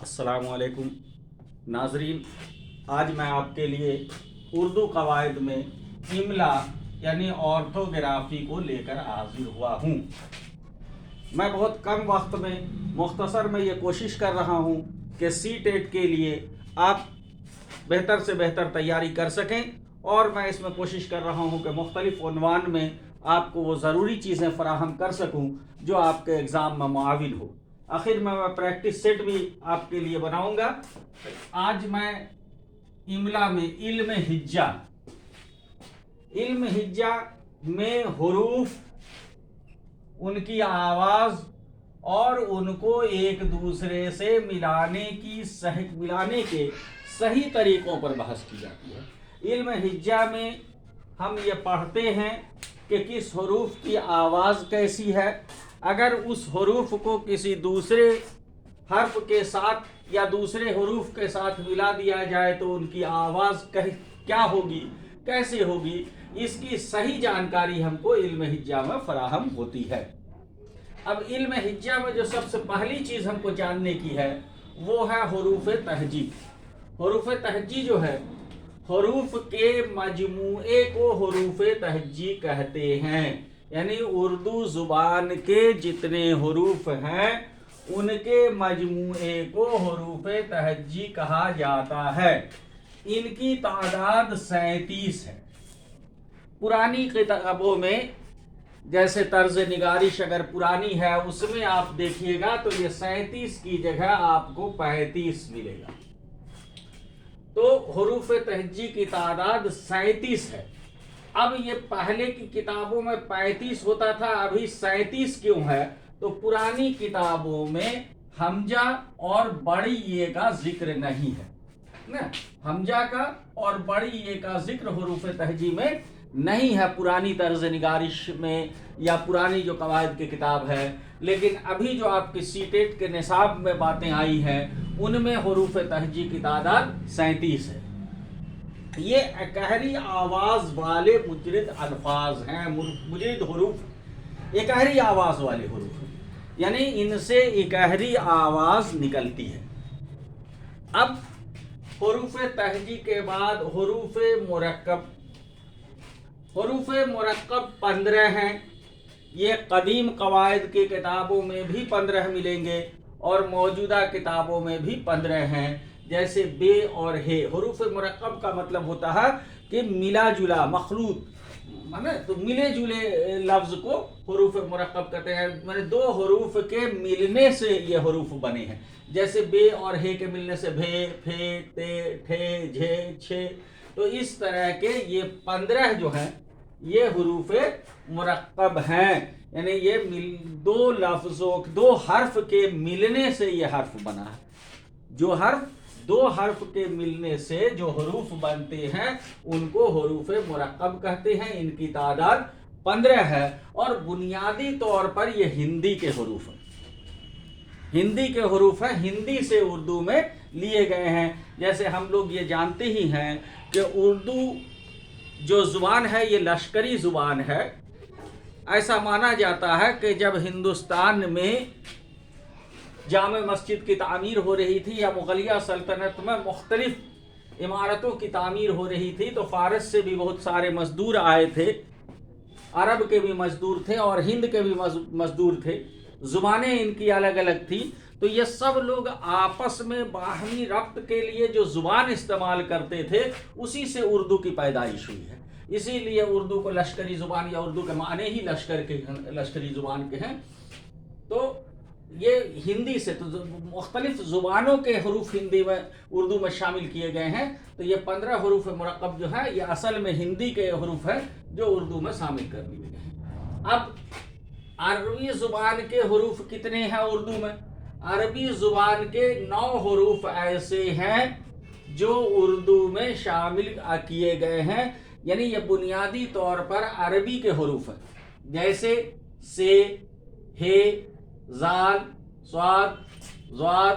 अस्सलाम वालेकुम नाजरीन। आज मैं आपके लिए उर्दू कवायद में इमला यानी ऑर्थोग्राफी को लेकर हाजिर हुआ हूँ। मैं बहुत कम वक्त में मुख्तसर में ये कोशिश कर रहा हूँ कि सीटेट के लिए आप बेहतर से बेहतर तैयारी कर सकें, और मैं इसमें कोशिश कर रहा हूँ कि मुख्तलिफ उन्वान में आपको वो ज़रूरी चीज़ें फ़राहम कर सकूँ जो आपके एग्ज़ाम में मुआविन हो। आखिर में मैं प्रैक्टिस सेट भी आपके लिए बनाऊंगा। आज मैं इमला में इल्म हिज्जा में हुरूफ, उनकी आवाज़ और उनको एक दूसरे से मिलाने के सही तरीक़ों पर बहस की जाती है। इल्म हिज्जा में हम ये पढ़ते हैं कि किस हुरूफ की आवाज़ कैसी है। अगर उस हुरूफ को किसी दूसरे हर्फ के साथ या दूसरे हुरूफ के साथ मिला दिया जाए तो उनकी आवाज़ क्या होगी, कैसे होगी, इसकी सही जानकारी हमको इल्म हिज्जा में फराहम होती है। अब इल्म हिज्जा में जो सबसे पहली चीज़ हमको जानने की है वो है हुरूफ तहजी। हुरूफ तहजी जो है, हुरूफ के मजमूए को हुरूफ तहजी कहते हैं। यानी उर्दू ज़ुबान के जितने हुरूफ हैं उनके मजमूए को हुरूफ तहजी कहा जाता है। इनकी तादाद 37 है। पुरानी किताबों में जैसे तर्ज निगारिश अगर पुरानी है उसमें आप देखिएगा तो ये 37 की जगह आपको 35 मिलेगा। तो हुरूफ तहजी की तादाद 37 है। अब ये पहले की किताबों में 35 होता था, अभी 37 क्यों है? तो पुरानी किताबों में हमजा और बड़ी ये का जिक्र नहीं है ना, हमजा का और बड़ी ये का जिक्र हुरूफ तहजी में नहीं है पुरानी तर्ज निगारिश में या पुरानी जो कवायद की किताब है। लेकिन अभी जो आपके सीटेट के निसाब में बातें आई हैं उनमें हुरूफ तहजी की तादाद 37 है। ये एकहरी आवाज़ वाले मुजरिद अल्फाज हैं, मुजरिद हुरूफ, एकहरी आवाज़ वाले हुरूफ, यानी इनसे एकहरी आवाज़ निकलती है। अब हुरूफ तहजी के बाद हुरूफ मुरक्कब। हुरूफ मुरक्कब 15 हैं। ये कदीम कवायद की किताबों में भी 15 मिलेंगे और मौजूदा किताबों में भी 15 हैं। जैसे बे और हे, हुरूफ मुरक्कब का मतलब होता है कि मिला जुला, मखलूत, माने तो मिले जुले लफ्ज़ को हुरूफ मुरक्कब कहते हैं। माने दो हुरूफ के मिलने से ये हुरूफ बने हैं। जैसे बे और हे के मिलने से भे, फे, ते, ठे, झे, छे। तो इस तरह के ये 15 जो हैं ये हुरूफ मुरक्कब हैं। यानी ये दो लफ्ज़ों, दो हर्फ के मिलने से ये हर्फ बना है। जो हर्फ दो हर्फ के मिलने से जो हुरूफ बनते हैं उनको हुरूफ मुरक्कब कहते हैं। इनकी तादाद 15 है और बुनियादी तौर पर ये हिंदी के हुरूफ हैं। हिंदी के हुरूफ हैं, हिंदी से उर्दू में लिए गए हैं। जैसे हम लोग ये जानते ही हैं कि उर्दू जो ज़ुबान है ये लश्करी ज़ुबान है। ऐसा माना जाता है कि जब हिंदुस्तान में जामे मस्जिद की तामीर हो रही थी या मुग़लिया सल्तनत में मुख्तलिफ इमारतों की तामीर हो रही थी तो फ़ारस से भी बहुत सारे मज़दूर आए थे, अरब के भी मज़दूर थे और हिंद के भी मज़दूर थे। ज़ुबानें इनकी अलग अलग थी। तो ये सब लोग आपस में बाहमी रब्त के लिए जो ज़ुबान इस्तेमाल करते थे उसी से उर्दू की पैदाइश हुई है। इसीलिए उर्दू को लश्करी ज़ुबान या उर्दू के माने ही लश्करी ज़ुबान के हैं। तो ये हिंदी से तो मुख्तलिफ ज़ुबानों के हुरूफ हिंदी में उर्दू में शामिल किए गए हैं। तो ये 15 हुरूफ मुरक्कब जो है ये असल में हिंदी के हुरूफ है जो उर्दू में शामिल कर लिए गए हैं। अब अरबी ज़ुबान के हुरूफ कितने हैं उर्दू में? अरबी ज़ुबान के 9 हुरूफ ऐसे हैं जो उर्दू में शामिल किए गए हैं। यानी ये बुनियादी तौर पर अरबी के हुरूफ हैं। जैसे से, हे, ज़ाल, स्वाद, ज़्वाद,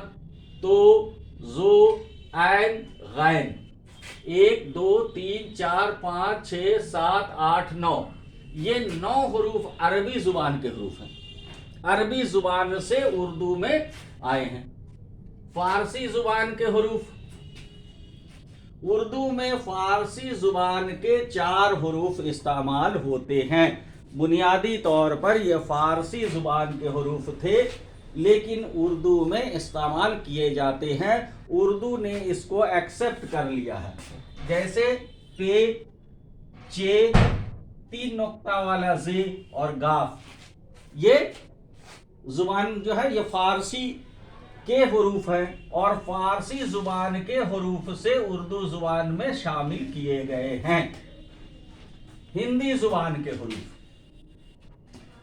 तो, ज़ो, ऐन, गैन। 1 2 3 4 5 6 7 8 9 ये 9 हुरूफ अरबी ज़ुबान के हुरूफ हैं। अरबी ज़ुबान से उर्दू में आए हैं। फारसी जुबान के हरूफ, उर्दू में फारसी जुबान के 4 हरूफ इस्तेमाल होते हैं। बुनियादी तौर पर ये फारसी जुबान के हरूफ थे, लेकिन उर्दू में इस्तेमाल किए जाते हैं। उर्दू ने इसको एक्सेप्ट कर लिया है। जैसे पे, चे, 3 नुक्ता वाला जे और गाफ, ये जुबान जो है ये फारसी के हरूफ हैं और फारसी जुबान के हरूफ से उर्दू जुबान में शामिल किए गए हैं। हिंदी जुबान के हरूफ,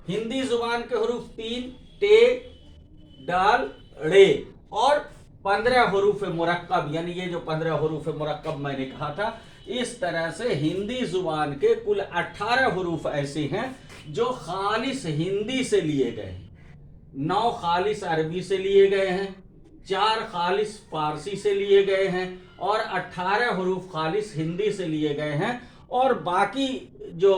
हिंदी जुबान के हरूफ 3 टे, डाल, रे और 15 हरूफ मुरक्कब, यानी ये जो 15 हरूफ मुरक्कब मैंने कहा था, इस तरह से हिंदी जुबान के कुल 18 हरूफ ऐसे हैं जो खालिस हिंदी से लिए गए हैं। 9 खालिस अरबी से लिए गए हैं, 4 खालिस फारसी से लिए गए हैं और 18 हरूफ खालिस हिंदी से लिए गए हैं। और बाकी जो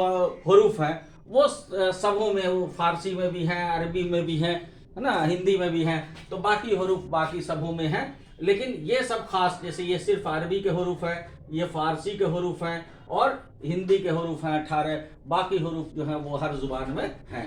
हरूफ हैं वो सबों में, वो फारसी में भी हैं, अरबी में भी हैं, है ना, हिंदी में भी हैं। तो बाकी हरूफ बाकी सबों में हैं, लेकिन ये सब खास, जैसे ये सिर्फ अरबी के हरूफ हैं, ये फारसी के हरूफ हैं और हिंदी के हरूफ हैं 18, बाकी हरूफ जो हैं वो हर जुबान में हैं।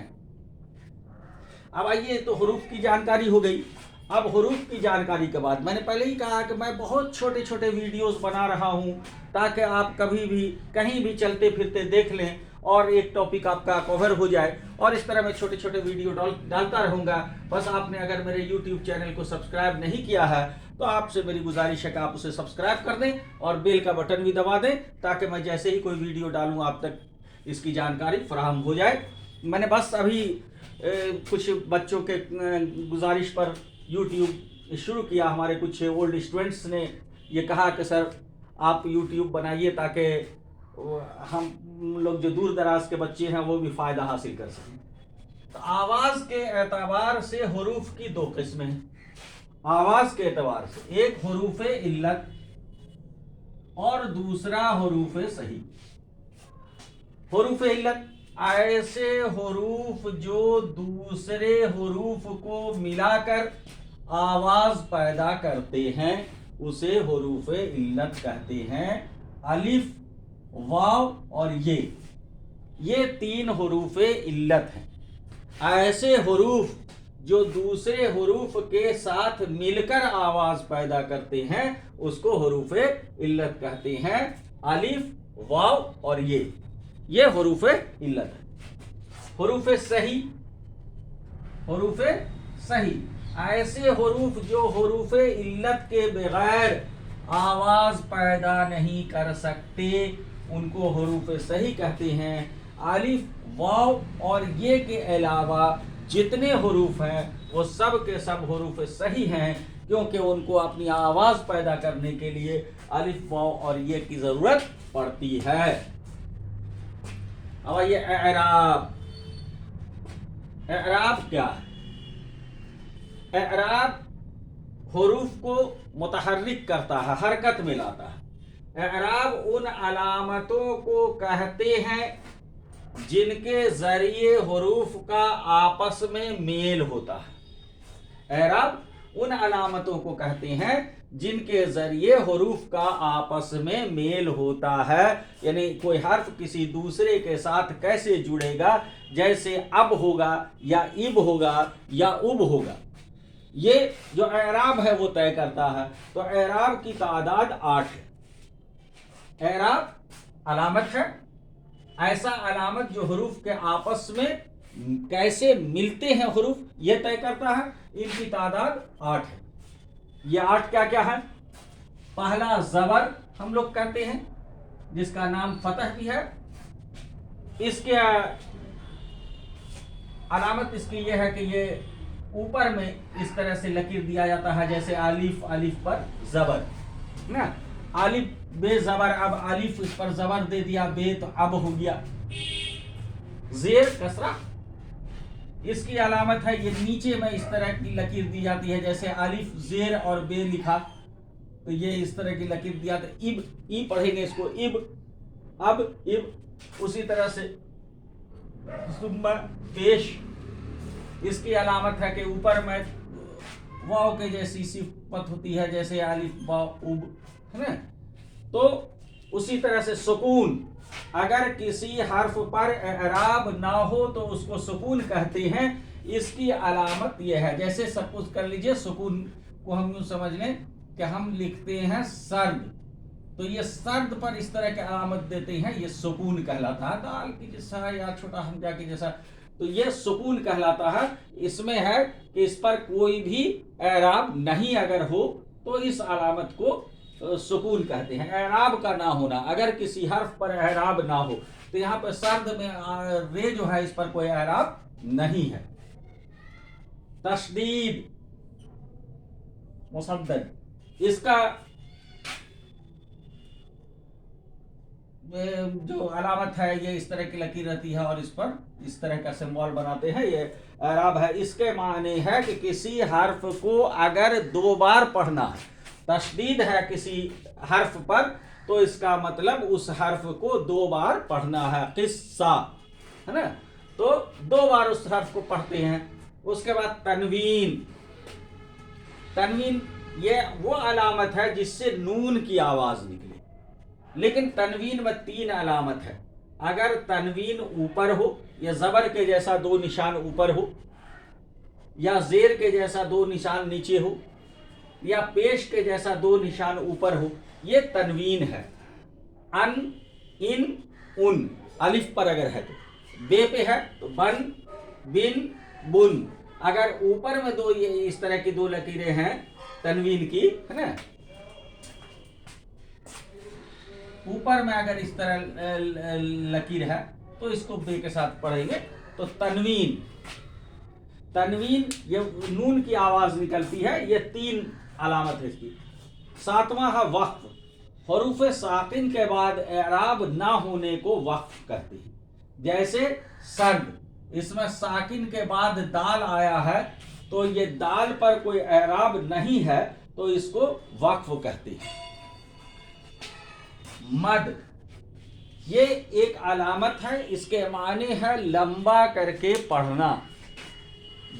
अब आइए, तो हरूफ की जानकारी हो गई। अब हरूफ की जानकारी के बाद मैंने पहले ही कहा कि मैं बहुत छोटे छोटे वीडियोस बना रहा हूं ताकि आप कभी भी कहीं भी चलते फिरते देख लें और एक टॉपिक आपका कवर हो जाए। और इस तरह मैं छोटे छोटे वीडियो डालता रहूँगा। बस आपने अगर मेरे YouTube चैनल को सब्सक्राइब नहीं किया है तो आपसे मेरी गुजारिश है कि आप उसे सब्सक्राइब कर दें और बेल का बटन भी दबा दें, ताकि मैं जैसे ही कोई वीडियो डालूँ आप तक इसकी जानकारी फराहम हो जाए। मैंने बस अभी कुछ बच्चों के गुजारिश पर YouTube शुरू किया। हमारे कुछ ओल्ड स्टूडेंट्स ने ये कहा कि सर आप YouTube बनाइए ताकि हम लोग जो दूर दराज के बच्चे हैं वो भी फ़ायदा हासिल कर सकें। तो आवाज़ के एतबार से हरूफ की 2 किस्में हैं। आवाज़ के एतबार से एक हरूफ इल्लत और दूसरा हरूफ सही। हरूफ इल्लत ऐसे हरूफ जो दूसरे हरूफ को मिलाकर आवाज़ पैदा करते हैं उसे हरूफ इल्लत कहते हैं। अलिफ, वाव और ये 3 हरूफ इल्लत हैं। ऐसे हरूफ जो दूसरे हरूफ के साथ मिलकर आवाज पैदा करते हैं उसको हरूफ इल्लत कहते हैं। अलिफ, वाव और ये हरूफ इल्लत है। हरूफ सही, हरूफ सही ऐसे हरूफ जो हरूफ इल्लत के बगैर आवाज पैदा नहीं कर सकते उनको हरूफ सही कहते हैं। अलिफ, वाव और ये के अलावा जितने हरूफ हैं वो सब के सब हरूफ सही हैं, क्योंकि उनको अपनी आवाज़ पैदा करने के लिए अलिफ, वाव और ये की ज़रूरत पड़ती है। अब ये एराब, एराब क्या है? एराब हरूफ को मुतहर्रिक करता है, हरकत में लाता है। एराब उन अलामतों को कहते हैं जिनके जरिए हरूफ का आपस में मेल होता है। एराब उन अलामतों को कहते हैं जिनके जरिए हरूफ का आपस में मेल होता है, यानी कोई हर्फ किसी दूसरे के साथ कैसे जुड़ेगा, जैसे अब होगा या इब होगा या उब होगा, ये जो एराब है वो तय करता है। तो एराब की तादाद 8 है। एराब अलामत है, ऐसा अलामत जो हरूफ के आपस में कैसे मिलते हैं हरूफ ये तय करता है। इनकी तादाद 8 है। ये 8 क्या क्या है? पहला ज़बर हम लोग कहते हैं जिसका नाम फतह भी है। इसके अलामत इसकी ये है कि ये ऊपर में इस तरह से लकीर दिया जाता है, जैसे आलिफ, आलिफ पर ज़बर ना, आलिफ बे ज़बर, अब आलिफ इस पर ज़बर दे दिया, बे तो अब हो गया। ज़ेर कसरा इसकी अलामत है, ये नीचे में इस तरह की लकीर दी जाती है, जैसे आलिफ ज़ेर और बे लिखा तो ये इस तरह की लकीर दिया। तो इब, ई पढ़ेंगे इसको इब, अब इब। उसी तरह से सुम्मा पेश, इसकी अलामत है कि ऊपर में वाव के जैसी सिफत होती है, जैसे अलिफ बा उब, है ना। तो उसी तरह से सुकून, अगर किसी हर्फ पर एराब ना हो तो उसको सुकून कहते हैं। इसकी अलामत यह है, जैसे सपोज कर लीजिए सुकून को हम यूं समझ लें कि हम लिखते हैं सर्द, तो ये सर्द पर इस तरह की अलामत देते हैं, ये सुकून कहलाता है। दाल की जैसा या छोटा हमजा की जैसा, तो ये सुकून कहलाता है। इसमें है कि इस पर कोई भी एराब नहीं अगर हो तो इस अलामत को सुकून कहते हैं। एराब का ना होना, अगर किसी हर्फ पर एराब ना हो, तो यहाँ पर सर्द में रे जो है इस पर कोई एराब नहीं है। तशदीद, मुसद्दद, इसका जो अलामत है ये इस तरह की लकीर रहती है और इस पर इस तरह का सिंबल बनाते हैं, ये एराब है। इसके माने है कि किसी हर्फ को अगर 2 बार पढ़ना है, तशदीद है किसी हर्फ पर, तो इसका मतलब उस हर्फ को 2 बार पढ़ना है। किस्सा, है ना, तो 2 बार उस हर्फ को पढ़ते हैं। उसके बाद तनवीन, तनवीन ये वो अलामत है जिससे नून की आवाज निकले, लेकिन तनवीन में 3 अलामत है। अगर तनवीन ऊपर हो, या जबर के जैसा 2 निशान ऊपर हो, या जेर के जैसा 2 निशान नीचे हो, या पेश के जैसा 2 निशान ऊपर हो, ये तनवीन है। अन, इन, उन, अलिफ पर अगर है तो, बे पे है तो बन, बिन, बुन। अगर ऊपर में 2 ये इस तरह की 2 लकीरें हैं तनवीन की, है ना, ऊपर में अगर इस तरह लकीर है तो इसको बे के साथ पढ़ेंगे तो तनवीन। तनवीन ये नून की आवाज निकलती है, ये 3 अलामत है इसकी। 7वां है वक्फ, हरूफ साकिन के बाद एराब ना होने को वक्फ कहते हैं। जैसे सर्द, इसमें साकिन के बाद दाल आया है, तो ये दाल पर कोई एराब नहीं है तो इसको वक्फ कहते हैं। मद, ये एक अलामत है, इसके माने है लंबा करके पढ़ना।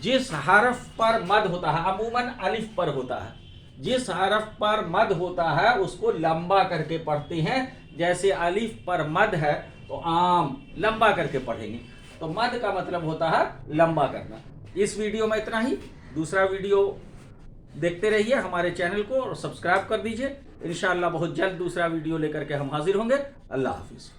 जिस हरफ पर मद होता है, अमूमन अलिफ पर होता है, जिस हरफ पर मद होता है उसको लंबा करके पढ़ते हैं। जैसे अलिफ पर मद है तो आम, लंबा करके पढ़ेंगे, तो मद का मतलब होता है लंबा करना। इस वीडियो में इतना ही। दूसरा वीडियो देखते रहिए, हमारे चैनल को और सब्सक्राइब कर दीजिए। इंशाअल्लाह बहुत जल्द दूसरा वीडियो लेकर के हम हाजिर होंगे। अल्लाह हाफिज।